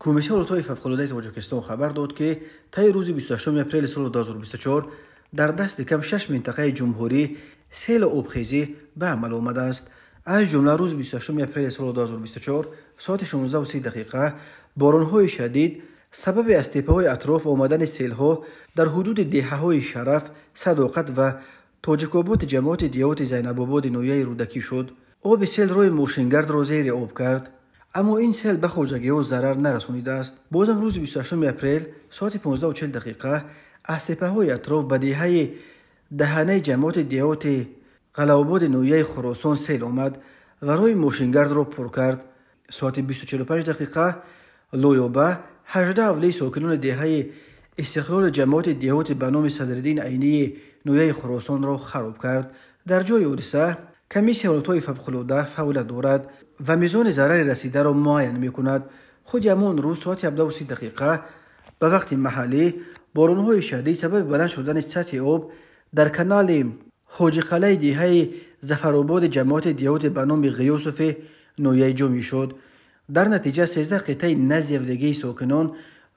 کمیته اولویت فوق‌العاده تاجیکستان خبر داد که طی روز 28 اپریل سال 2024 در دست کم 6 منطقه جمهوری سیل آبخیزی به عمل آمده است. از جمله روز 28 اپریل سال 2024 ساعت 16:30 باران‌های شدید سبب از تپه‌های اطراف آمدن سیل‌ها در حدود دهه‌های شرف، صداقت و تاجیک‌آباد جماعت دیهات زینب‌آباد نویه رودکی شد. آب سیل روی ماشینگرد را زیر آب کرد، اما این سیل به خواجگی‌ها ضرر نرسانیده است. بازم روز 28 اپریل ساعت 15:40 از تپه‌های اطراف به دهنه جماعت دیهات قلعه‌آباد نویه خراسان سیل آمد و روی ماشینگرد را پر کرد. ساعت 20:45 لویابه 18 اولی ساکنان دهه استقلال جماعت دیهات به نام صدرالدین عینی نویه خراسان را خراب کرد. در جای حادثه کمیسیون اولویت فوق‌العاده فعالیت دارد و میزان ضرر رسیده را معاین می‌کند. خود همان روز ساعت 17:30 به وقت محلی باران‌های شدید سبب بلند شدن سطح آب در کانال حاجی قلعه دهه ظفرآباد جماعت دیهات به نام غیاث نویه جمعی شد. در نتیجه 13 قطعه نزدیکی ساکنان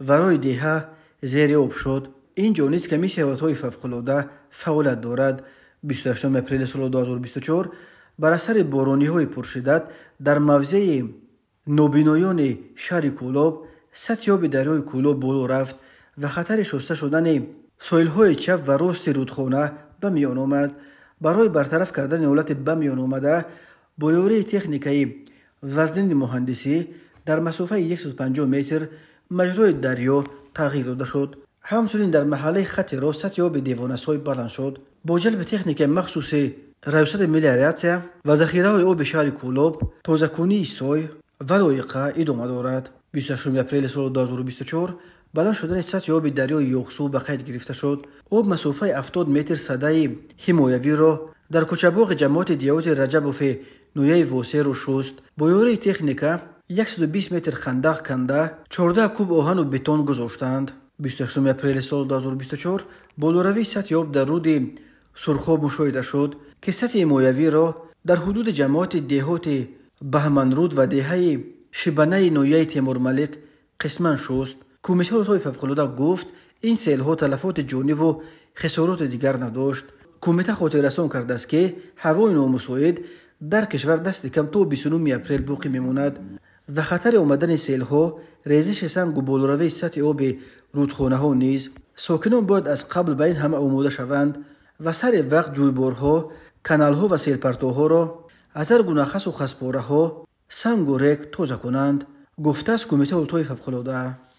ورای دهه زیر آب شد. اینجا نیز کمیسیون اولویت فوق‌العاده فعالیت دارد. 28 اپریل سال 2024 بر اثر بارانی‌های پرشدت در موضع نوبینایان شهر کولاب سطح آب دریای کولاب بالا رفت و خطر شسته شدن ساحل‌های چپ و راست رودخانه به میان آمد. برای برطرف کردن حالت به میان آمده با یاری تکنیکی وزنین مهندسی در مسافه 150 متر مجرای دریا تغییر داده شد. همچنین در محله خط راست سطح آب دیوانه‌سای بلند شد. با جلب تکنیک مخصوص ریاست ملی‌ریاسیا و ذخیره آب شهر کولاب تازه‌کنی سای و لایقه ادامه دارد. 28 اپریل سال 2024 بلند شدن سطح آب دریای یوغسو به قید گرفته شد. آب مسافه 70 متر سده حمایوی را در کوچه‌باغ جماعت دیهات رجبوف نویه واسه رو شست. با یاری تکنیک 120 متر خندق کنده 14 کوب آهن و بتون گذاشتند. 28 اپریل سال 2024 بالاروی سطح آب در رود سرخاب مشاهده شد که سطح حمایوی را در حدود جماعت دیهات بهمنرود و دهه شبنه نویه تیمور ملک قسماً شست. کمیته اولویت فوق‌العاده گفت این سیل‌ها تلفات جانی و خسارات دیگر نداشت. کمیته خاطر رسان کرده است که هوای نامساعد در کشور دست کم تا 29 اپریل باقی میماند و خطر آمدن سیل‌ها، ریزش سنگ و بالاروی سطح آب رودخانه‌ها نیز ساکنان باید از قبل به این همه آماده شوند و سر وقت جویبارها، کانال‌ها و سیل‌پرتوها را از هر گونه خس و خسپاره‌ها، سنگ و ریگ تازه کنند. گفته است کمیته اولویت فوق‌العاده.